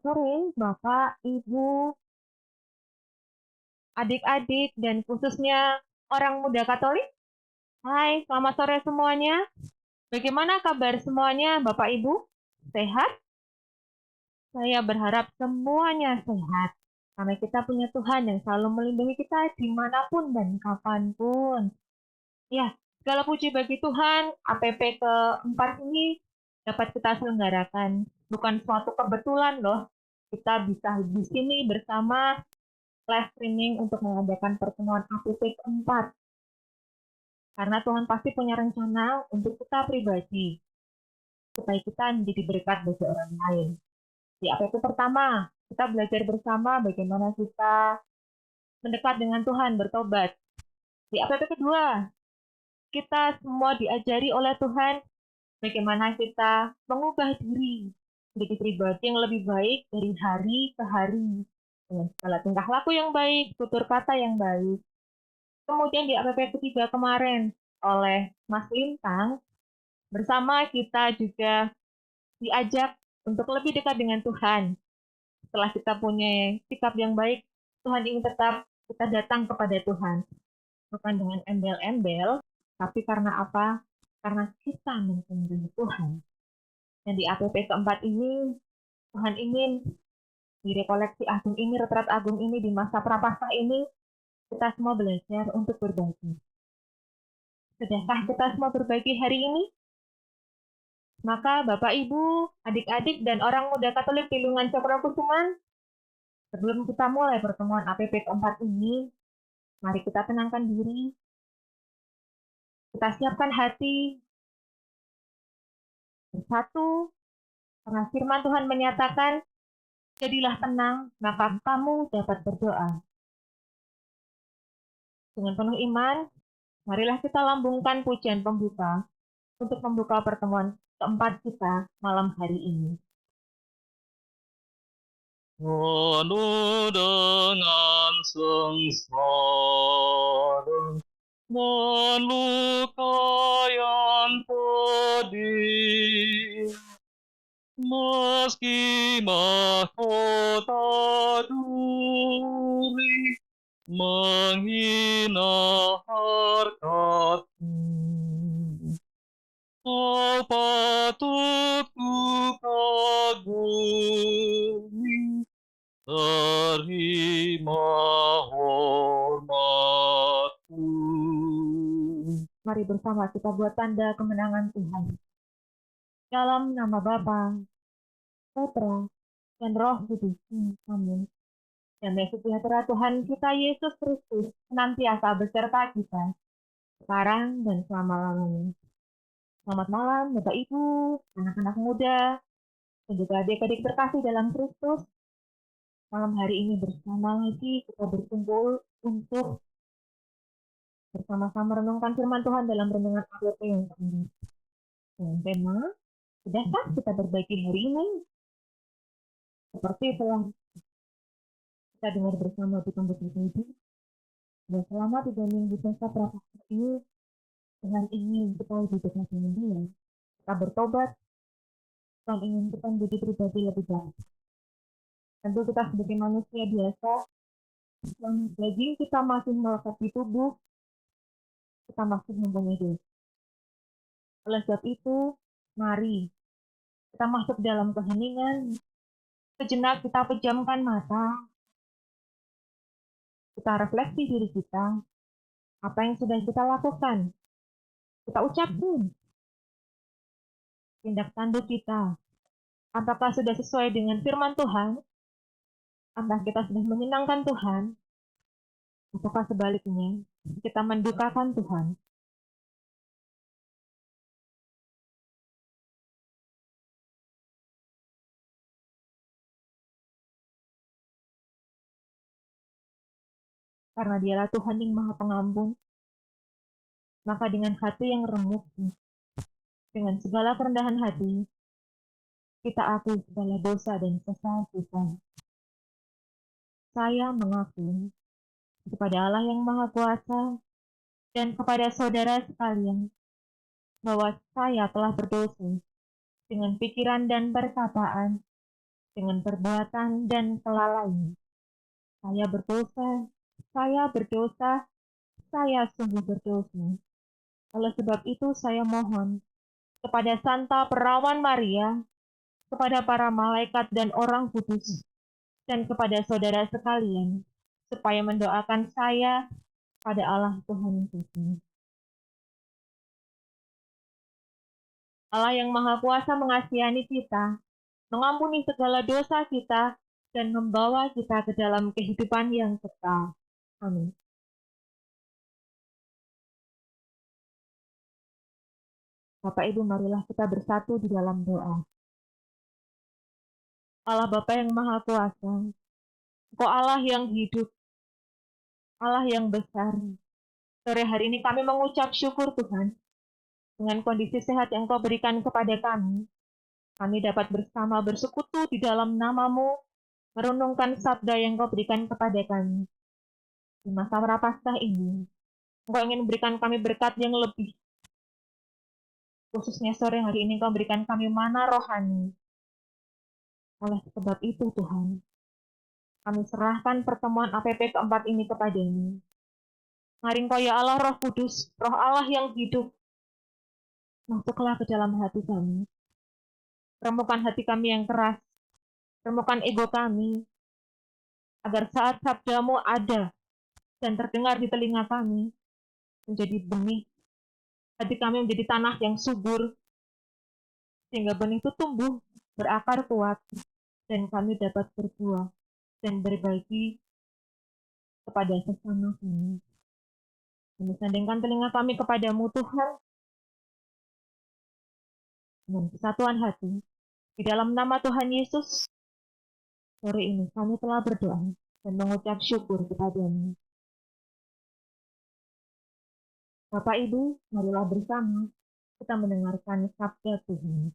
sore, Bapak, Ibu, adik-adik, dan khususnya orang muda Katolik. Hai, selamat sore semuanya. Bagaimana kabar semuanya, Bapak, Ibu? Sehat? Saya berharap semuanya sehat. Karena kita punya Tuhan yang selalu melindungi kita dimanapun dan kapanpun. Ya, segala puji bagi Tuhan, APP keempat ini dapat kita selenggarakan. Bukan suatu kebetulan loh, kita bisa di sini bersama live streaming untuk mengadakan pertemuan APP keempat. Karena Tuhan pasti punya rencana untuk kita pribadi, supaya kita menjadi berkat bagi orang lain. Di APP pertama, kita belajar bersama bagaimana kita mendekat dengan Tuhan, bertobat. Di APP kedua, kita semua diajari oleh Tuhan bagaimana kita mengubah diri menjadi pribadi yang lebih baik dari hari ke hari. Dengan segala tingkah laku yang baik, tutur kata yang baik. Kemudian di APP ketiga kemarin oleh Mas Lintang, bersama kita juga diajak untuk lebih dekat dengan Tuhan. Setelah kita punya sikap yang baik, Tuhan ingin tetap kita datang kepada Tuhan. Bukan dengan embel-embel, tapi karena apa? Karena kita mencintai Tuhan. Dan di APP keempat ini, Tuhan ingin di rekoleksi agung ini, retret agung ini, di masa prapaskah ini, kita semua belajar untuk berbagi. Sudahkah kita semua berbagi hari ini? Maka Bapak, Ibu, adik-adik, dan orang muda Katolik Pilungan Cokrokusuman, sebelum kita mulai pertemuan APP keempat ini, mari kita tenangkan diri, kita siapkan hati, bersatu, karena firman Tuhan menyatakan, jadilah tenang, maka kamu dapat berdoa. Dengan penuh iman, marilah kita lambungkan pujian pembuka untuk membuka pertemuan keempat kita malam hari ini. Penuh dengan sengsara dan luka yang pedih, meski mahkota duri menghina harkatmu, kau patut ku kagumi, terima hormatku. Mari bersama kita buat tanda kemenangan Tuhan. Dalam nama Bapa, Putra, dan Roh Kudus. Amin. Damai sejahtera Tuhan kita Yesus Kristus senantiasa beserta kita, sekarang dan selama-lamanya. Selamat malam, Bapak Ibu, anak-anak muda, dan juga adik-adik terkasih dalam Kristus. Malam hari ini bersama lagi kita berkumpul untuk bersama-sama renungkan firman Tuhan dalam renungan APP yang keempat. Dengan tema, sudahkah kita berbagi hari ini? Seperti telah kita dengar bersama di pembacaan ini, dan selama 3 minggu pasca prapaskah ini, Tuhan ingin kita lebih dekat dengan Dia. Kita bertobat, Tuhan ingin kita menjadi pribadi lebih baik. Tentu kita sebagai manusia biasa, yang daging kita masih melekat di tubuh, kita masih mempunyai dosa. Oleh sebab itu, mari kita masuk dalam keheningan, sejenak kita pejamkan mata, kita refleksi diri kita, apa yang sudah kita lakukan, kita ucapkan tindak tanduk kita, apakah sudah sesuai dengan firman Tuhan, apakah kita sudah menyenangkan Tuhan, apakah sebaliknya kita mendukakan Tuhan. Karena Dialah Tuhan yang Maha Pengampun, maka dengan hati yang remuk, dengan segala kerendahan hati, kita akui segala dosa dan kesalahan kita. Saya mengaku kepada Allah yang Maha Kuasa dan kepada saudara sekalian bahwa saya telah berdosa dengan pikiran dan perkataan, dengan perbuatan dan kelalaian. Saya berdosa, saya sungguh berdosa. Oleh sebab itu saya mohon kepada Santa Perawan Maria, kepada para malaikat dan orang kudus, dan kepada saudara sekalian, supaya mendoakan saya pada Allah Tuhan Yesus. Allah yang Maha Kuasa mengasihani kita, mengampuni segala dosa kita, dan membawa kita ke dalam kehidupan yang kekal. Amin. Bapak Ibu, marilah kita bersatu di dalam doa. Allah Bapa yang Maha Kuasa, Engkau Allah yang hidup, Allah yang besar. Sore hari ini kami mengucap syukur Tuhan, dengan kondisi sehat yang Engkau berikan kepada kami. Kami dapat bersama bersekutu di dalam nama-Mu, merenungkan sabda yang Engkau berikan kepada kami. Di masa Prapaskah ini, Engkau ingin memberikan kami berkat yang lebih. Khususnya sore hari ini Engkau berikan kami mana rohani. Oleh sebab itu Tuhan, kami serahkan pertemuan APP keempat ini kepada-Mu. Mari Engkau ya Allah Roh Kudus, Roh Allah yang hidup, masuklah ke dalam hati kami. Remukkan hati kami yang keras, remukkan ego kami, agar saat sabda-Mu ada dan terdengar di telinga kami, menjadi benih. Hati kami menjadi tanah yang subur, sehingga benih itu tumbuh, berakar kuat, dan kami dapat berbuah dan berbagi kepada sesama kami. Kami sandingkan telinga kami kepadamu Tuhan, dengan kesatuan hati. Di dalam nama Tuhan Yesus, sore ini kami telah berdoa dan mengucap syukur kepada-Mu. Bapak Ibu, marilah bersama kita mendengarkan sabda Tuhan.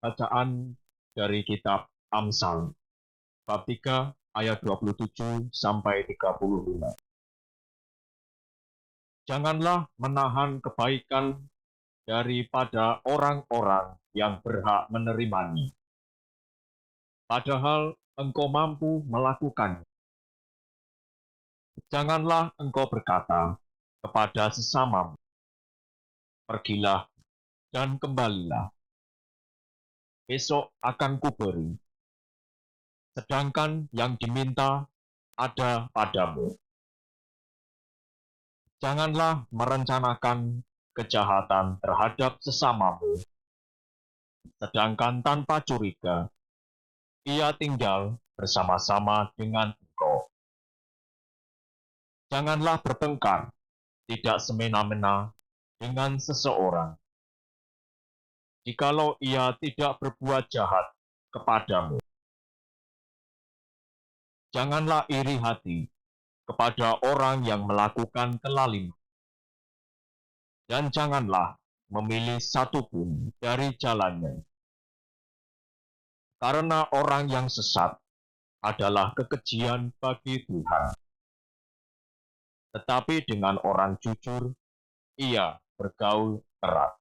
Bacaan dari kitab Amsal, bab 3 ayat 27 sampai 35. Janganlah menahan kebaikan daripada orang-orang yang berhak menerimanya, padahal engkau mampu melakukannya. Janganlah engkau berkata kepada sesamamu, pergilah dan kembalilah, besok akan kuberi, sedangkan yang diminta ada padamu. Janganlah merencanakan kejahatan terhadap sesamamu, sedangkan tanpa curiga, ia tinggal bersama-sama dengan engkau. Janganlah bertengkar, tidak semena-mena dengan seseorang, jikalau ia tidak berbuat jahat kepadamu. Janganlah iri hati kepada orang yang melakukan kelaliman, dan janganlah memilih satu pun dari jalannya. Karena orang yang sesat adalah kekejian bagi Tuhan. Tetapi dengan orang jujur, ia bergaul erat.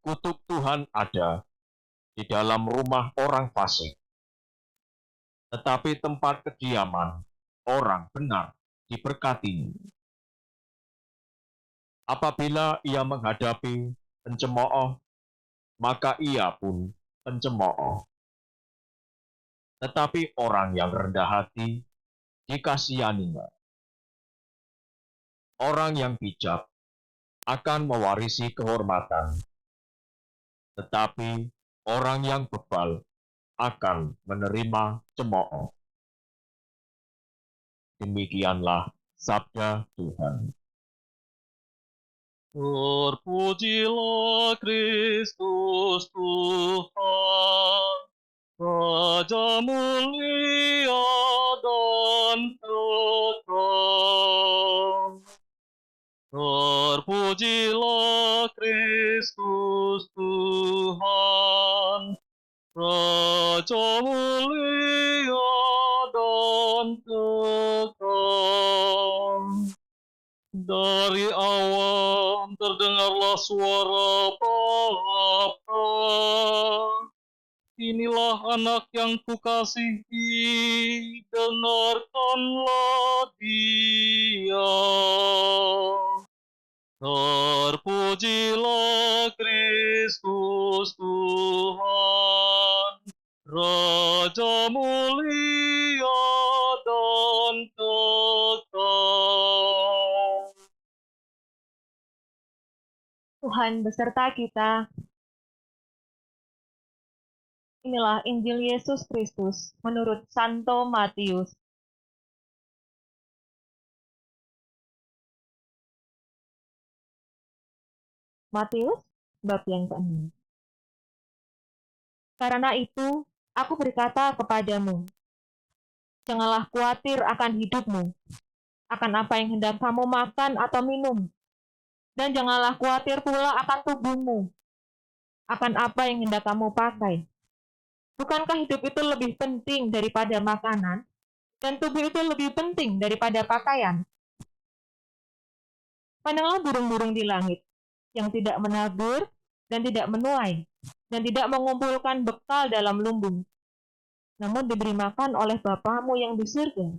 Kutuk Tuhan ada di dalam rumah orang fasik, tetapi tempat kediaman orang benar diberkatinya. Apabila ia menghadapi pencemooh, maka ia pun pencemooh. Tetapi orang yang rendah hati dikasihaninya. Orang yang bijak akan mewarisi kehormatan, tetapi orang yang bebal akan menerima cemooh. Demikianlah sabda Tuhan. Terpujilah Kristus Tuhan, Raja mulia dan kekal. Terpujilah Kristus Tuhan, Raja mulia dan kekal. Dari awan terdengarlah suara Bapa inilah anak yang kukasihi, dengarkanlah dia. Terpujilah Kristus Tuhan, Raja mulia dan kekal. Tuhan beserta kita. Inilah Injil Yesus Kristus menurut Santo Matius. Matius bab yang ke-6. Karena itu, aku berkata kepadamu, janganlah khawatir akan hidupmu, akan apa yang hendak kamu makan atau minum, dan janganlah khawatir pula akan tubuhmu, akan apa yang hendak kamu pakai. Bukankah hidup itu lebih penting daripada makanan, dan tubuh itu lebih penting daripada pakaian? Pandanglah burung-burung di langit, yang tidak menabur dan tidak menuai, dan tidak mengumpulkan bekal dalam lumbung, namun diberi makan oleh Bapamu yang di surga.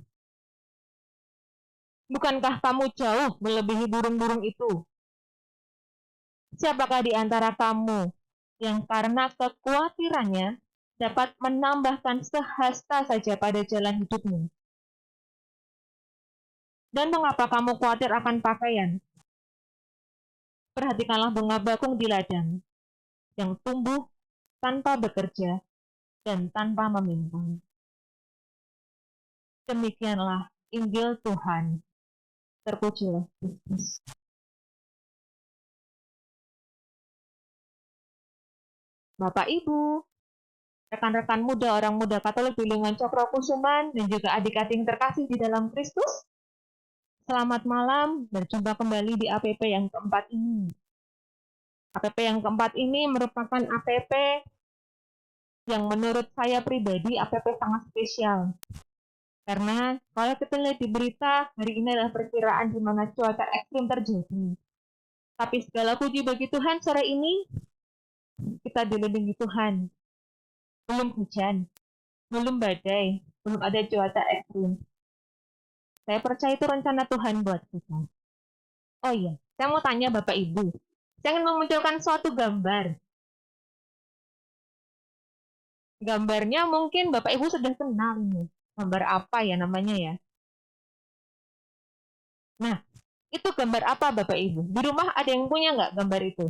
Bukankah kamu jauh melebihi burung-burung itu? Siapakah di antara kamu yang karena kekhawatirannya dapat menambahkan sehasta saja pada jalan hidupmu? Dan mengapa kamu khawatir akan pakaian? Perhatikanlah bunga bakung di ladang, yang tumbuh tanpa bekerja dan tanpa meminta. Demikianlah Injil Tuhan. Terpujilah Kristus. Bapak Ibu, rekan-rekan muda orang muda Katolik di lingkungan Cokrokusuman dan juga adik-adik terkasih di dalam Kristus, selamat malam, berjumpa kembali di APP yang keempat ini. APP yang keempat ini merupakan APP yang menurut saya pribadi APP sangat spesial. Karena kalau kita lihat di berita, hari ini adalah perkiraan di mana cuaca ekstrim terjadi. Tapi segala puji bagi Tuhan, sore ini kita dilindungi Tuhan. Belum hujan, belum badai, belum ada cuaca ekstrim. Saya percaya itu rencana Tuhan buat kita. Oh iya, saya mau tanya Bapak Ibu. Saya ingin memunculkan suatu gambar. Gambarnya mungkin Bapak Ibu sudah kenal ini. Gambar apa ya namanya ya? Nah, itu gambar apa Bapak Ibu? Di rumah ada yang punya nggak gambar itu?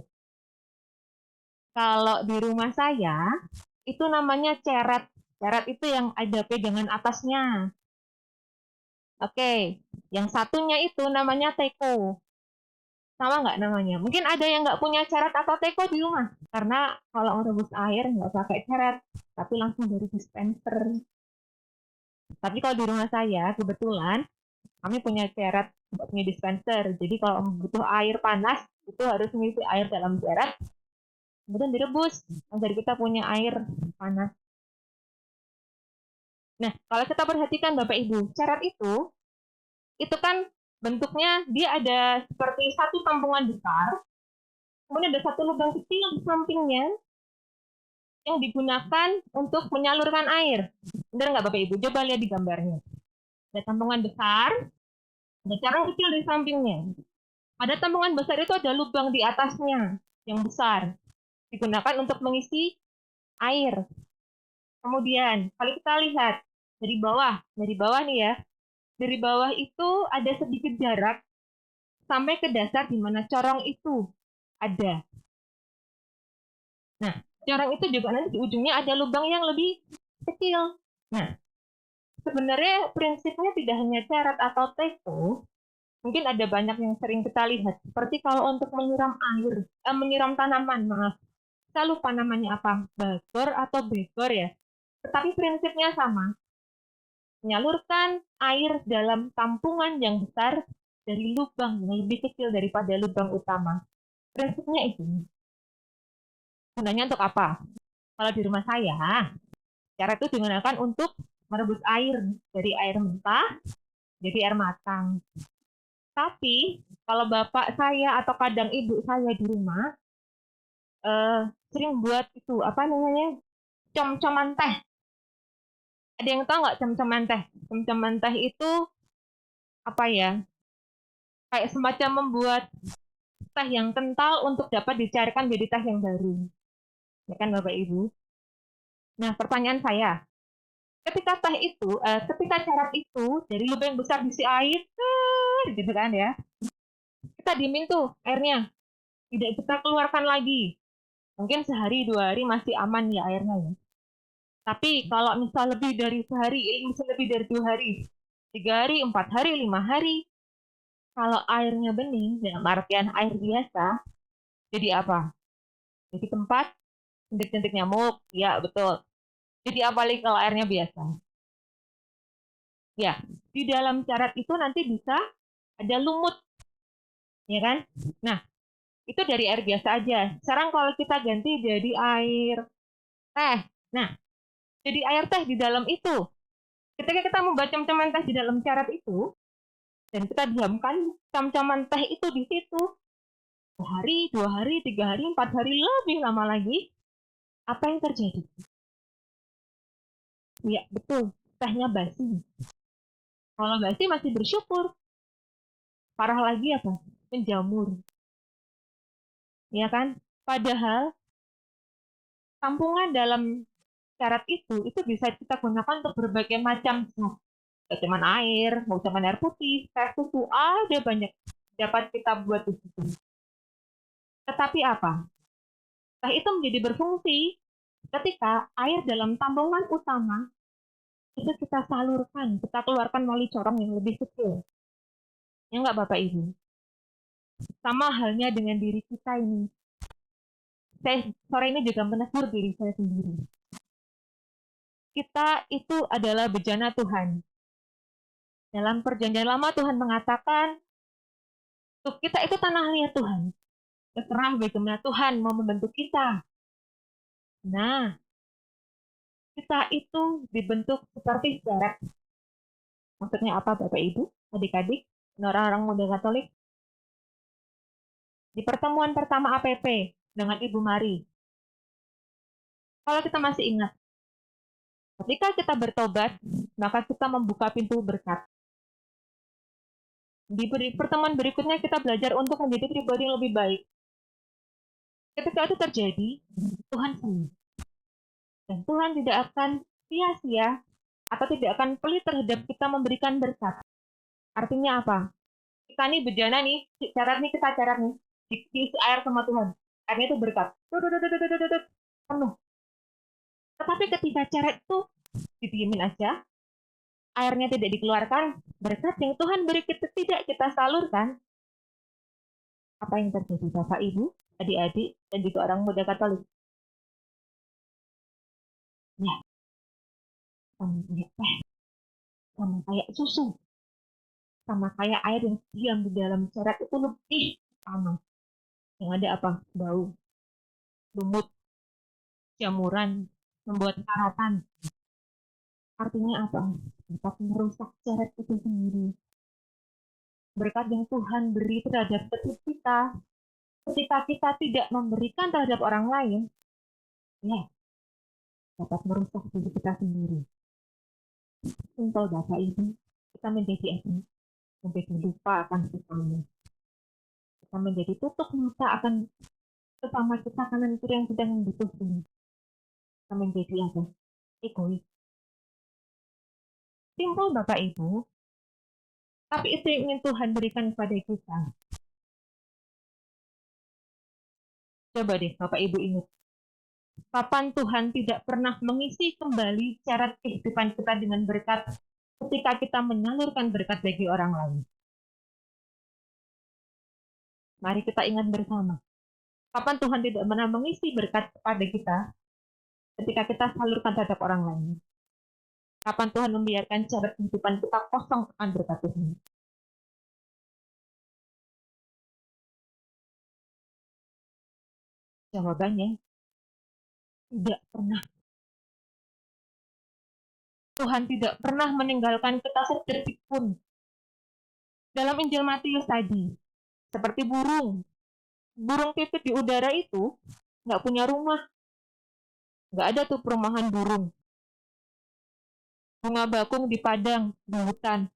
Kalau di rumah saya, itu namanya ceret. Ceret itu yang ada pegangan atasnya. Oke, yang satunya itu namanya teko. Sama nggak namanya? Mungkin ada yang nggak punya ceret atau teko di rumah. Karena kalau merebus air nggak pakai ceret, tapi langsung dari dispenser. Tapi kalau di rumah saya, kebetulan kami punya ceret, punya dispenser. Jadi kalau butuh air panas, itu harus mengisi air dalam ceret, kemudian direbus agar kita punya air panas. Nah, kalau kita perhatikan Bapak Ibu, ceret itu kan bentuknya dia ada seperti satu tampungan besar, kemudian ada satu lubang kecil di sampingnya yang digunakan untuk menyalurkan air. Benar nggak Bapak Ibu? Coba lihat di gambarnya. Ada tampungan besar, ada carang kecil di sampingnya. Pada tampungan besar itu ada lubang di atasnya yang besar, digunakan untuk mengisi air. Kemudian, kalau kita lihat dari bawah nih ya, dari bawah itu ada sedikit jarak sampai ke dasar di mana corong itu ada. Nah, corong itu juga nanti di ujungnya ada lubang yang lebih kecil. Nah, sebenarnya prinsipnya tidak hanya ceret atau teko, mungkin ada banyak yang sering kita lihat. Seperti kalau untuk menyiram air, menyiram tanaman, maaf. Saya lupa namanya apa, bagor atau begor ya. Tetapi prinsipnya sama. Menyalurkan air dalam tampungan yang besar dari lubang yang lebih kecil daripada lubang utama. Prinsipnya itu. Gunanya untuk apa? Kalau di rumah saya, cara itu digunakan untuk merebus air dari air mentah jadi air matang. Tapi kalau bapak saya atau kadang ibu saya di rumah sering buat itu apa namanya com-coman teh. Ada yang tahu nggak com-coman teh? Com-coman teh itu apa ya? Kayak semacam membuat teh yang kental untuk dapat dicairkan jadi teh yang baru. Ya kan Bapak Ibu? Nah, pertanyaan saya, ketika syarat itu dari lubang besar diisi air, gitu kan ya, kita diemin tuh airnya, tidak kita keluarkan lagi. Mungkin sehari 2 hari masih aman ya airnya ya. Tapi kalau misal lebih dari sehari, misal lebih dari 2 hari, 3 hari, 4 hari, 5 hari, kalau airnya bening, dalam artian air biasa, jadi apa? Jadi tempat jentik-jentik nyamuk, ya betul. Jadi apa lagi kalau airnya biasa? Ya, di dalam syarat itu nanti bisa ada lumut, ya kan? Nah, itu dari air biasa aja. Sekarang kalau kita ganti jadi air teh. Nah, jadi air teh di dalam itu. Ketika kita membuat cam-caman teh di dalam syarat itu, dan kita diamkan cam-caman teh itu di situ, 1 hari, 2 hari, 3 hari, 4 hari, lebih lama lagi, apa yang terjadi? Ya, betul. Tehnya basi. Kalau basi masih bersyukur. Parah lagi apa? Menjamur. Ya kan? Padahal tampungan dalam syarat itu bisa kita gunakan untuk berbagai macam zat. Gak cuma air, mau cuma air putih, teh susu, ada banyak dapat kita buat di situ. Tetapi apa? Teh itu menjadi berfungsi ketika air dalam tambungan utama itu kita salurkan, kita keluarkan melalui corong yang lebih kecil. Ya nggak Bapak Ibu? Sama halnya dengan diri kita ini. Saya sore ini juga menegur diri saya sendiri. Kita itu adalah bejana Tuhan. Dalam perjanjian lama Tuhan mengatakan, kita itu tanah liat Tuhan. Terserah bagaimana Tuhan mau membentuk kita. Nah, kita itu dibentuk seperti syarat. Maksudnya apa Bapak Ibu, adik-adik, orang-orang muda Katolik? Di pertemuan pertama APP dengan Ibu Mari, kalau kita masih ingat, ketika kita bertobat, maka kita membuka pintu berkat. Di pertemuan berikutnya kita belajar untuk menjadi pribadi yang lebih baik. Ketika itu terjadi, Tuhan senang. Dan Tuhan tidak akan sia-sia atau tidak akan pelit terhadap kita memberikan berkat. Artinya apa? Kita nih bejana nih, kita syarat nih, diisi air sama Tuhan. Airnya itu berkat. Penuh. Tetapi ketika syarat itu didiemin aja, airnya tidak dikeluarkan, berkat yang Tuhan beri kita tidak kita salurkan, apa yang terjadi Bapak Ibu, adik-adik, dan juga orang muda Katolik? Ya, sama kayak teh, sama kayak susu, sama kayak air yang diam di dalam syarat itu lebih panas. Yang ada apa? Bau, lumut, jamuran, membuat karatan. Artinya apa? Dapat merusak syarat itu sendiri. Berkat yang Tuhan beri terhadap kita, ketika kita tidak memberikan terhadap orang lain, ya, dapat merusak diri kita sendiri. Simpel Bapak Ibu, kita menjadi apa? Menjadi lupa akan sesama. Kita menjadi tutup mata akan sesama kita kanan kiri yang sedang membutuhkan. Kita menjadi apa? Egois. Simpel Bapak Ibu, tapi itu yang ingin Tuhan berikan kepada kita. Coba deh Bapak Ibu ingat. Kapan Tuhan tidak pernah mengisi kembali syarat kehidupan kita dengan berkat ketika kita menyalurkan berkat bagi orang lain? Mari kita ingat bersama. Kapan Tuhan tidak pernah mengisi berkat kepada kita ketika kita salurkan terhadap orang lain? Kapan Tuhan membiarkan syarat kehidupan kita kosong akan berkat Tuhan? Jawabannya, tidak pernah. Tuhan tidak pernah meninggalkan kita sedetik pun. Dalam Injil Matius tadi, seperti burung pipit di udara itu nggak punya rumah. Nggak ada tuh perumahan burung. Bunga bakung di padang, di hutan.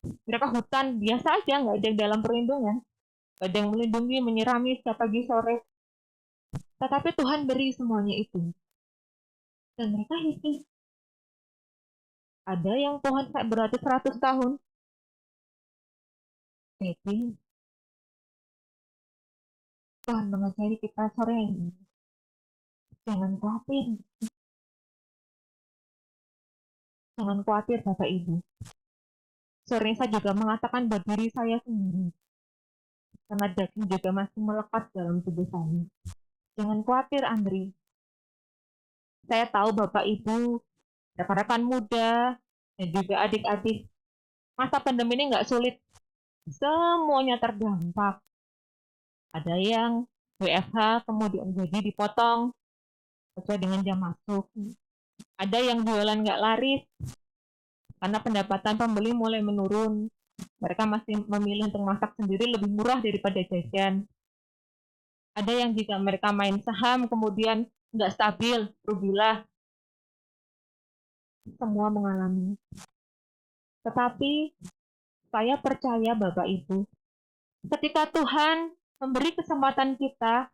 Mereka hutan biasa aja, nggak ada yang dalam perlindungan. Nggak ada yang melindungi, menyirami setiap pagi sore. Tetapi Tuhan beri semuanya itu. Dan mereka happy. Ada yang Tuhan berarti 100 tahun. Happy. Tuhan mengajari kita sore ini. Jangan khawatir. Jangan khawatir Bapak Ibu. Sore saya juga mengatakan buat diri saya sendiri. Karena daging juga masih melekat dalam tubuh saya. Jangan khawatir Andri. Saya tahu Bapak Ibu, rekan-rekan muda, dan juga adik-adik. Masa pandemi ini nggak sulit. Semuanya terdampak. Ada yang WFH kemudian gaji dipotong sesuai dengan jam masuk. Ada yang jualan nggak laris karena pendapatan pembeli mulai menurun. Mereka masih memilih untuk masak sendiri lebih murah daripada jajan. Ada yang jika mereka main saham kemudian nggak stabil, rugilah. Semua mengalami. Tetapi saya percaya Bapak Ibu, ketika Tuhan memberi kesempatan kita,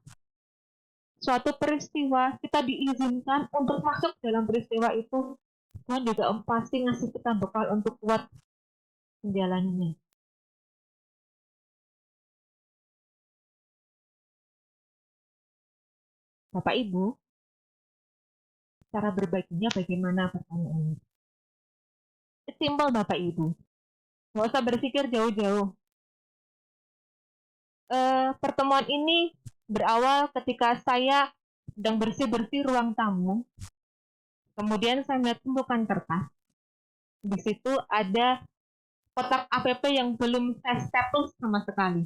suatu peristiwa, kita diizinkan untuk masuk dalam peristiwa itu, Tuhan juga pasti ngasih kita bekal untuk kuat menjalaninya. Bapak Ibu, cara berbaginya bagaimana pertanyaannya? Simpel Bapak Ibu, nggak usah berpikir jauh-jauh. Pertemuan ini berawal ketika saya sedang bersih-bersih ruang tamu. Kemudian saya melihat tumpukan kertas. Di situ ada kotak APP yang belum saya status sama sekali.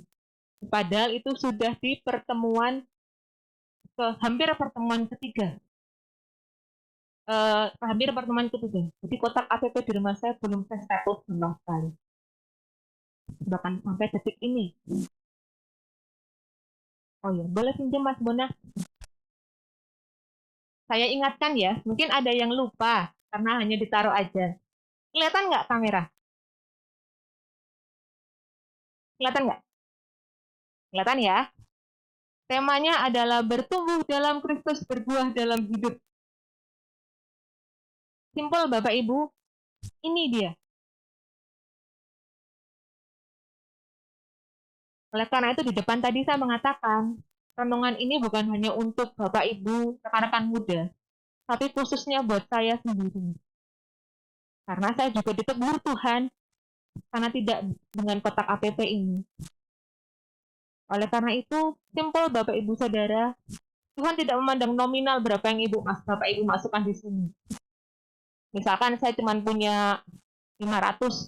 Padahal itu sudah di pertemuan hampir pertemuan ketiga. Jadi kotak APP di rumah saya belum saya status sama sekali. Bahkan sampai detik ini. Oh ya, boleh pinjam Mas Bona? Saya ingatkan ya, mungkin ada yang lupa karena hanya ditaruh aja. Kelihatan nggak kamera? Kelihatan nggak? Kelihatan ya? Temanya adalah bertumbuh dalam Kristus, berbuah dalam hidup. Simpel Bapak Ibu, ini dia. Oleh karena itu di depan tadi saya mengatakan, renungan ini bukan hanya untuk Bapak Ibu, rekan-rekan muda, tapi khususnya buat saya sendiri. Karena saya juga ditegur Tuhan, karena tidak dengan kotak APP ini. Oleh karena itu, simpel Bapak Ibu Saudara, Tuhan tidak memandang nominal berapa yang Bapak Ibu masukkan di sini. Misalkan saya cuma punya 500,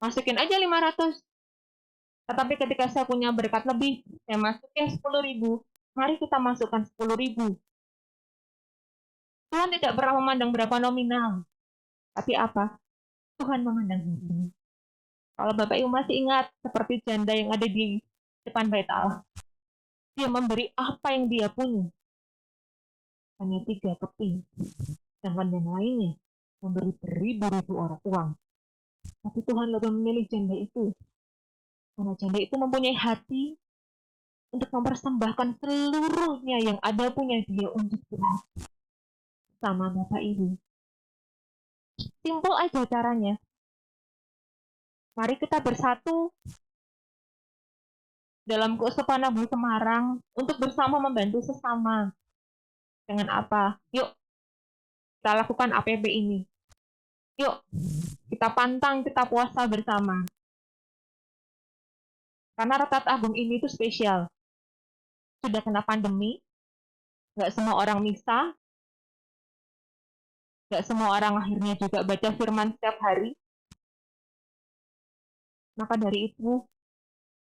masukin aja 500. Tetapi ketika saya punya berkat lebih, saya masukin 10.000. Mari kita masukkan 10.000. Tuhan tidak pernah memandang berapa nominal. Tapi apa? Tuhan memandang hati. Kalau Bapak Ibu masih ingat, seperti janda yang ada di depan bait Allah. Dia memberi apa yang dia punya. Hanya 3 keping. Sedangkan yang lainnya memberi beribu-ribu orang uang. Tapi Tuhan lebih memilih janda itu. Karena janda itu mempunyai hati untuk mempersembahkan seluruhnya yang ada punya dia untuk Tuhan. Sama Bapak Ibu. Simpel aja caranya. Mari kita bersatu dalam keuskupan Agung Semarang untuk bersama membantu sesama. Dengan apa? Yuk, kita lakukan APP ini. Yuk, kita pantang, kita puasa bersama. Karena Rekat Agung ini itu spesial. Sudah kena pandemi, nggak semua orang misa, nggak semua orang akhirnya juga baca firman setiap hari. Maka dari itu,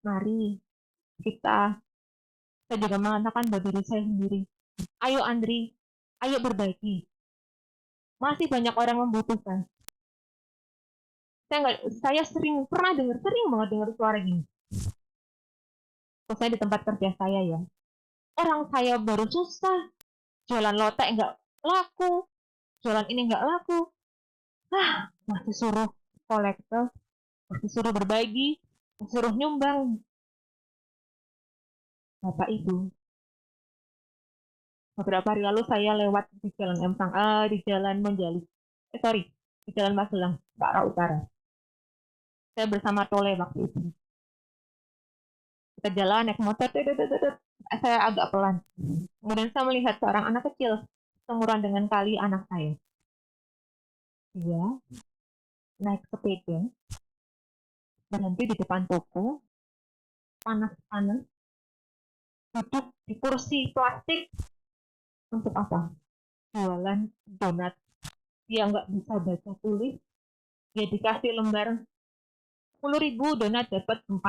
mari saya juga mengatakan bagi diri saya sendiri, ayo Andri, ayo berbagi. Masih banyak orang membutuhkan. Saya sering banget dengar suara gini. Saya di tempat kerja saya ya. Orang saya baru susah, jualan lotek laku, jualan ini nggak laku. Masih suruh kolektor, masih suruh berbagi, masih suruh nyumbang. Bapak Ibu, beberapa hari lalu saya lewat di Jalan di Jalan Monjali. Di Jalan Magelang, ke arah utara. Saya bersama Tole waktu itu. Kita jalan naik motor, saya agak pelan. Kemudian saya melihat seorang anak kecil seumuran dengan kali anak saya. Dia naik sepeda, berhenti di depan toko, panas-panas, duduk di kursi plastik. Untuk apa? Jualan donat. Dia nggak bisa baca tulis. Dia dikasih lembar 10.000 donat dapat 4,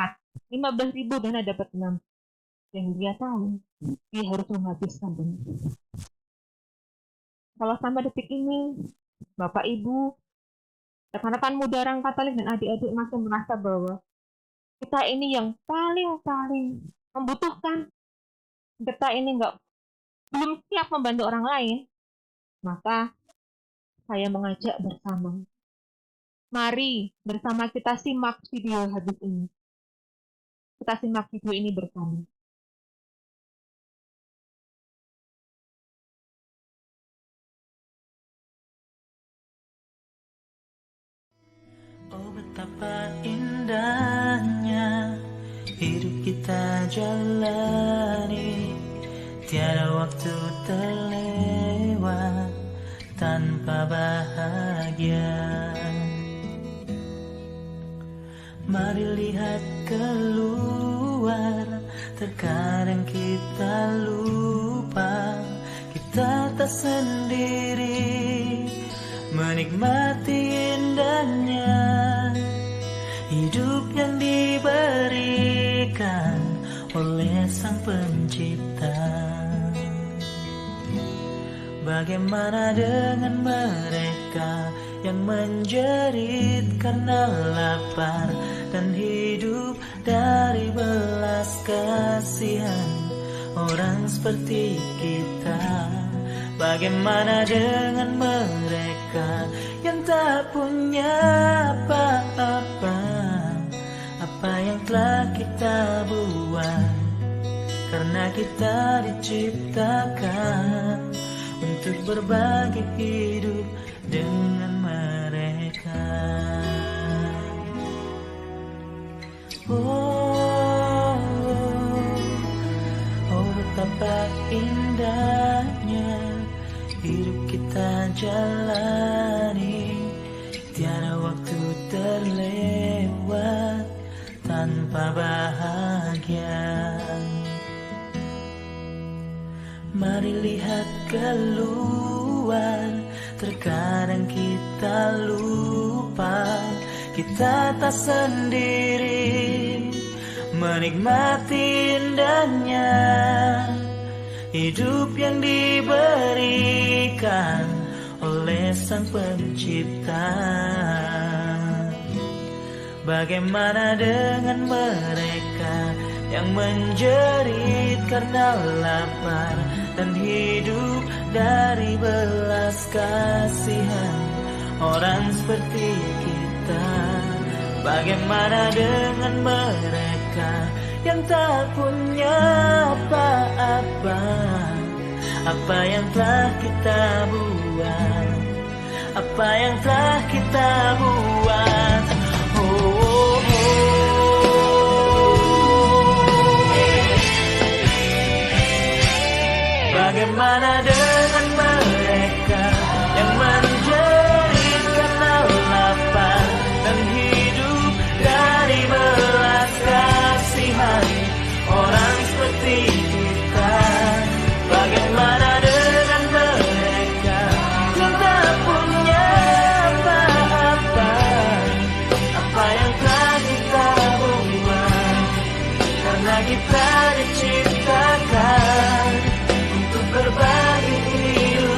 15.000 donat dapat 6. Dan dia tahu dia harus menghabiskan donat. Kalau sampai detik ini, Bapak Ibu, rekan-rekan muda orang Katolik dan adik-adik masih merasa bahwa kita ini yang paling membutuhkan, kita ini belum siap membantu orang lain, maka saya mengajak bersama. Mari bersama kita simak video habis ini. Kita simak video ini bersama. Oh, betapa indahnya hidup kita jalani. Tiada waktu terlewat tanpa bahagia. Mari lihat keluar, terkadang kita lupa kita tak sendiri, menikmati indahnya hidup yang diberikan oleh Sang Pencipta. Bagaimana dengan mereka yang menjerit karena lapar dan hidup dari belas kasihan orang seperti kita? Bagaimana dengan mereka yang tak punya apa-apa, apa yang telah kita buat, karena kita diciptakan untuk berbagi hidup dengan mereka. Oh, betapa indahnya hidup kita jalani. Tiada waktu terlewat tanpa bahagia. Mari lihat keluar, terkadang kita lupa kita tak sendiri, menikmati indahnya hidup yang diberikan oleh Sang Pencipta. Bagaimana dengan mereka yang menjerit karena lapar dan hidup dari belas kasihan orang seperti kita? Bagaimana dengan mereka yang tak punya apa-apa, apa yang telah kita buat, apa yang telah kita buat? Bagaimana dengan mereka yang menjerit karena lapar dan hidup dari belas kasihan orang seperti kita? Bagaimana dengan mereka yang tak punya apa-apa, apa yang telah kita buat, karena kita diciptakan berbagi hidup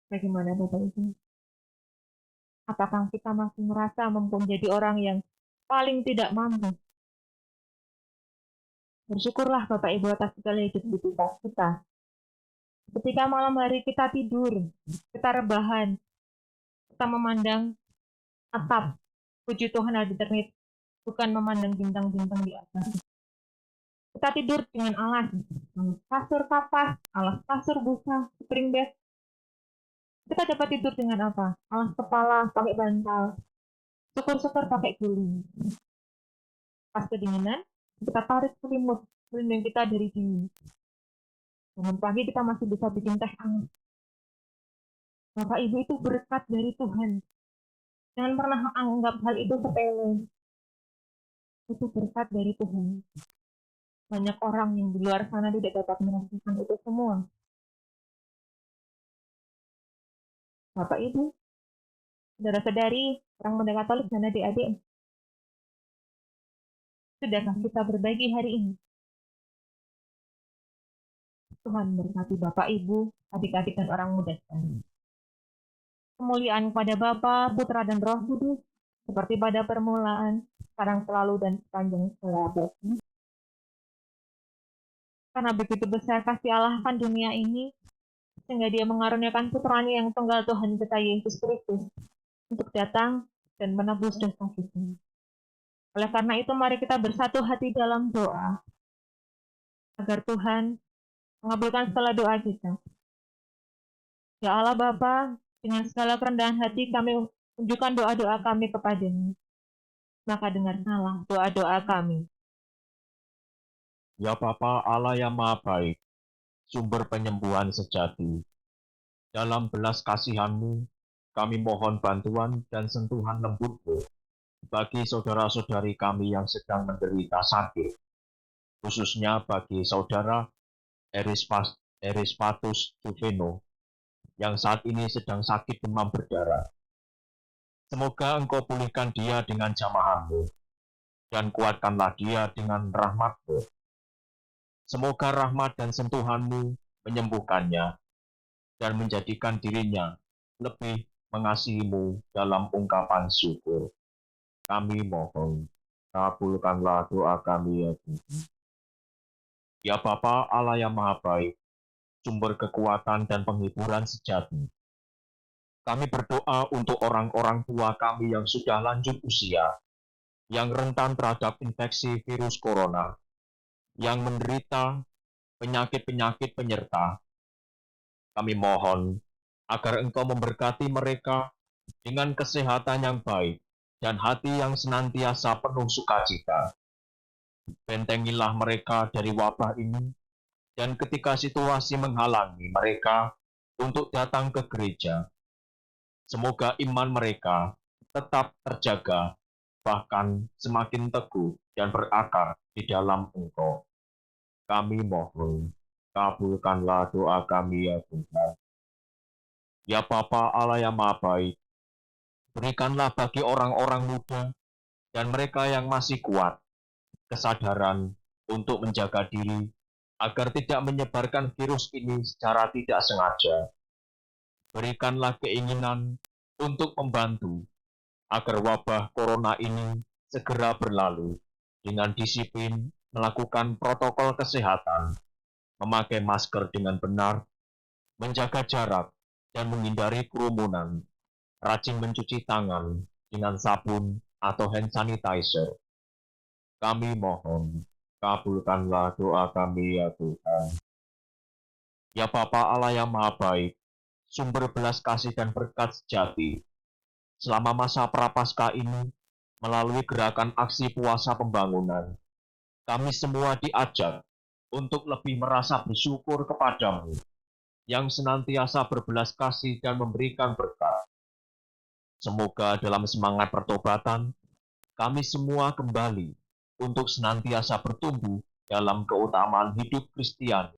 Bagaimana Bapak Ibu? Apakah kita masih merasa mampu menjadi orang yang paling tidak mampu? Bersyukurlah Bapak Ibu atas segala hidup kita. Ketika malam hari kita tidur, kita rebahan, kita memandang atap, puji Tuhan ada internet, bukan memandang bintang-bintang di atas. Kita tidur dengan alas kasur kapas, alas kasur busa, spring bed. Kita dapat tidur dengan apa? Alas kepala, pakai bantal. Syukur-syukur pakai guling. Pas kedinginan, kita tarik selimut, melindungi kita dari dingin. Bangun pagi kita masih bisa bikin teh hangat. Bapak Ibu itu berkat dari Tuhan. Jangan pernah anggap hal itu sepele. Itu berkat dari Tuhan. Banyak orang yang di luar sana tidak dapat merasakan itu semua. Bapak Ibu, saudara-saudari, orang muda Katolik dan adik-adik, sudahkah kita berbagi hari ini? Tuhan berkati Bapak Ibu, adik-adik dan orang muda sekalian. Kemuliaan kepada Bapa, Putra dan Roh Kudus, seperti pada permulaan, sekarang selalu dan sepanjang segala abad. Karena begitu besar kasih Allah akan dunia ini, sehingga Dia mengaruniakan putranya yang tunggal Tuhan kita Yesus Kristus untuk datang dan menebus dosa kita. Oleh karena itu, mari kita bersatu hati dalam doa, agar Tuhan mengabulkan segala doa kita. Ya Allah Bapa, dengan segala kerendahan hati kami tunjukkan doa-doa kami kepadamu. Maka dengarkanlah doa-doa kami. Ya Bapa Allah yang Maha Baik, sumber penyembuhan sejati. Dalam belas kasihan-Mu, kami mohon bantuan dan sentuhan lembut-Mu bagi saudara-saudari kami yang sedang menderita sakit, khususnya bagi saudara Erispatus Juveno yang saat ini sedang sakit demam berdarah. Semoga Engkau pulihkan dia dengan jamahan-Mu dan kuatkanlah dia dengan rahmat-Mu. Semoga rahmat dan sentuhan-Mu menyembuhkannya dan menjadikan dirinya lebih mengasihi-Mu dalam ungkapan syukur. Kami mohon, kabulkanlah doa kami ya Tuhan. Ya Bapa Allah yang Maha Baik, sumber kekuatan dan penghiburan sejati. Kami berdoa untuk orang-orang tua kami yang sudah lanjut usia, yang rentan terhadap infeksi virus corona, yang menderita penyakit-penyakit penyerta. Kami mohon agar Engkau memberkati mereka dengan kesehatan yang baik dan hati yang senantiasa penuh sukacita. Bentengilah mereka dari wabah ini, dan ketika situasi menghalangi mereka untuk datang ke gereja, semoga iman mereka tetap terjaga, bahkan semakin teguh dan berakar di dalam Engkau. Kami mohon, kabulkanlah doa kami ya Tuhan. Ya Bapa Allah yang Maha Baik, berikanlah bagi orang-orang muda dan mereka yang masih kuat kesadaran untuk menjaga diri agar tidak menyebarkan virus ini secara tidak sengaja. Berikanlah keinginan untuk membantu agar wabah corona ini segera berlalu dengan disiplin melakukan protokol kesehatan, memakai masker dengan benar, menjaga jarak, dan menghindari kerumunan, rajin mencuci tangan dengan sabun atau hand sanitizer. Kami mohon, kabulkanlah doa kami ya Tuhan. Ya Bapa Allah yang Maha Baik, sumber belas kasih dan berkat sejati, selama masa Prapaskah ini, melalui gerakan aksi puasa pembangunan, kami semua diajak untuk lebih merasa bersyukur kepadamu, yang senantiasa berbelas kasih dan memberikan berkat. Semoga dalam semangat pertobatan, kami semua kembali untuk senantiasa bertumbuh dalam keutamaan hidup Kristiani,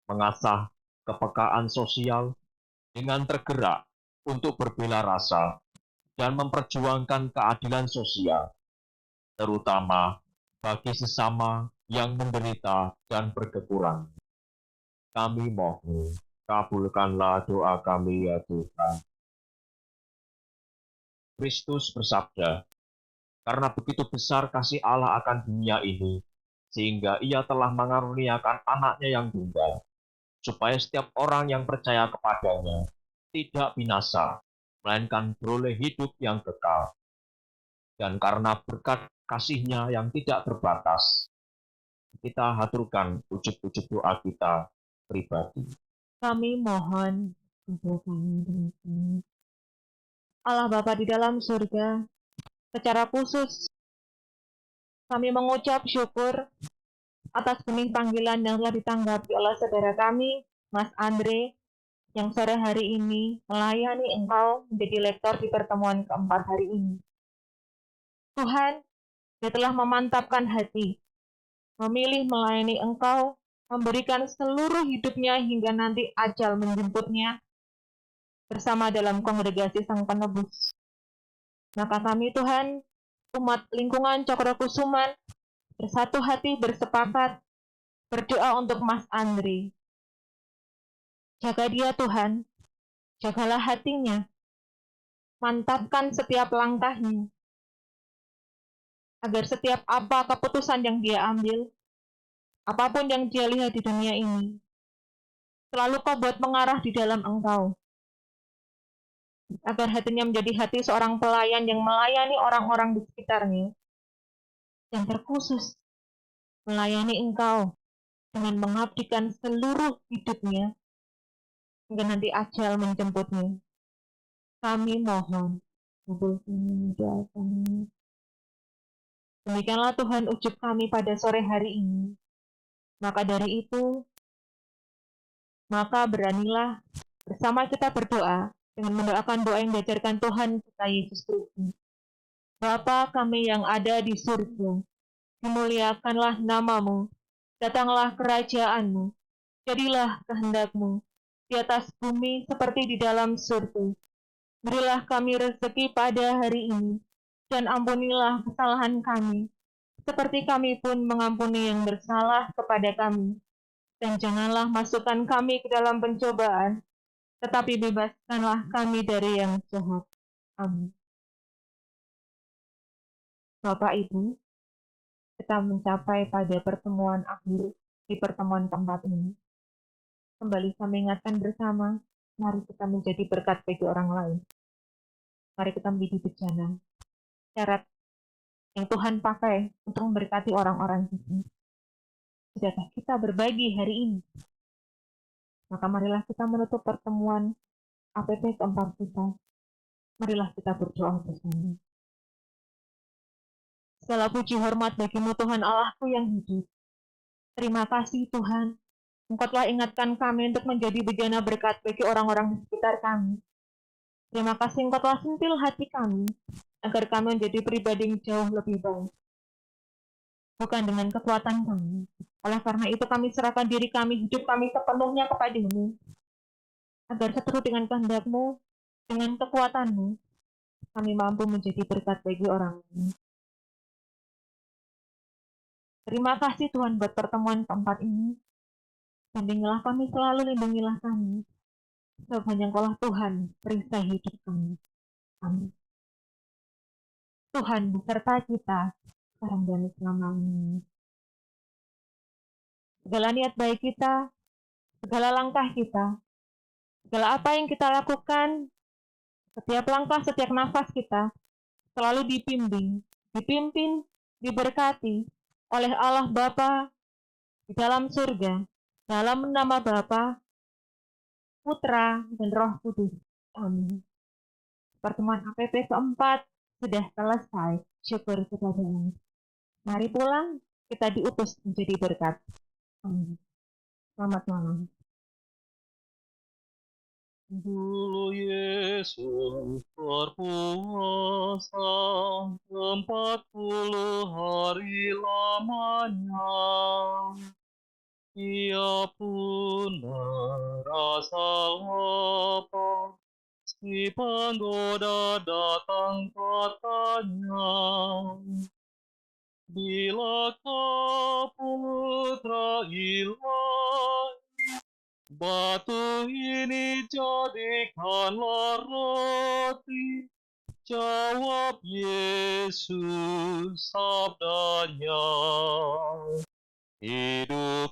mengasah kepekaan sosial dengan tergerak untuk berbela rasa dan memperjuangkan keadilan sosial, terutama bagi sesama yang menderita dan berkekurangan. Kami mohon, Kabulkanlah doa kami ya Tuhan. Kristus bersabda, karena begitu besar kasih Allah akan dunia ini, sehingga ia telah mengaruniakan anaknya yang tunggal, supaya setiap orang yang percaya kepadanya tidak binasa, melainkan beroleh hidup yang kekal. Dan karena berkat kasih-Nya yang tidak terbatas, kita haturkan ujub-ujub doa kita pribadi. Kami mohon untuk Allah Bapa di dalam surga, secara khusus kami mengucap syukur atas benih panggilan yang telah ditanggapi oleh saudara kami, Mas Andre, yang sore hari ini melayani Engkau menjadi lektor di pertemuan keempat hari ini. Tuhan, Dia telah memantapkan hati, memilih melayani Engkau, memberikan seluruh hidupnya hingga nanti ajal menjemputnya bersama dalam kongregasi Sang Penebus. Maka kami Tuhan, umat lingkungan Cokrokusuman, bersatu hati bersepakat berdoa untuk Mas Andri. Jaga dia Tuhan, jagalah hatinya, mantapkan setiap langkahnya, agar setiap apa keputusan yang dia ambil, apapun yang dia lihat di dunia ini, selalu Kau buat mengarah di dalam Engkau. Agar hatinya menjadi hati seorang pelayan yang melayani orang-orang di sekitarnya, yang terkhusus melayani Engkau dengan mengabdikan seluruh hidupnya hingga nanti ajal menjemputnya. Kami mohon, demikianlah Tuhan ujub kami pada sore hari ini. Maka dari itu, maka beranilah bersama kita berdoa dengan mendoakan doa yang diajarkan Tuhan kita Yesus Kristus. Bapa kami yang ada di surga, dimuliakanlah namamu, datanglah kerajaanmu, jadilah kehendakmu, di atas bumi seperti di dalam surga. Berilah kami rezeki pada hari ini, dan ampunilah kesalahan kami, seperti kami pun mengampuni yang bersalah kepada kami. Dan janganlah masukkan kami ke dalam pencobaan, tetapi bebaskanlah kami dari yang jahat. Amin. Bapak Ibu, kita mencapai pada pertemuan akhir di pertemuan keempat ini. Kembali kami ingatkan bersama, mari kita menjadi berkat bagi orang lain. Mari kita menjadi bejana, syarat yang Tuhan pakai untuk memberkati orang-orang ini. Sudahkah kita berbagi hari ini? Maka marilah kita menutup pertemuan APP keempat kita. Marilah kita berdoa bersama. Segala puji hormat bagimu Tuhan Allahku yang hidup. Terima kasih Tuhan. Engkau telah ingatkan kami untuk menjadi bejana berkat bagi orang-orang di sekitar kami. Terima kasih Engkau telah sentil hati kami, agar kami menjadi pribadi yang jauh lebih baik. Bukan dengan kekuatan kami. Oleh karena itu kami serahkan diri kami, hidup kami sepenuhnya kepadamu. Agar seturut dengan kehendak-Mu, dengan kekuatan-Mu, kami mampu menjadi berkat bagi orang lain. Terima kasih Tuhan buat pertemuan keempat ini. Bimbinglah kami selalu, lindungilah kami. Sebab hanya Engkaulah Tuhan, perisai hidup kami. Amin. Tuhan beserta kita, sekarang dan selamanya. Segala niat baik kita, segala langkah kita, segala apa yang kita lakukan, setiap langkah, setiap nafas kita, selalu dibimbing, dipimpin, diberkati oleh Allah Bapa di dalam surga, dalam nama Bapa, Putra, dan Roh Kudus. Amin. Pertemuan APP keempat sudah selesai. Syukur kepada Allah. Mari pulang, kita diutus menjadi berkat. Amin. Selamat malam. Dulu Yesus berpuasa 40 hari lamanya. Ia pun merasa lapar, si penggoda datang katanya, bilakah putra ilahi Batu ini jadikanlah roti. Jawab Yesus sabdanya. Hidup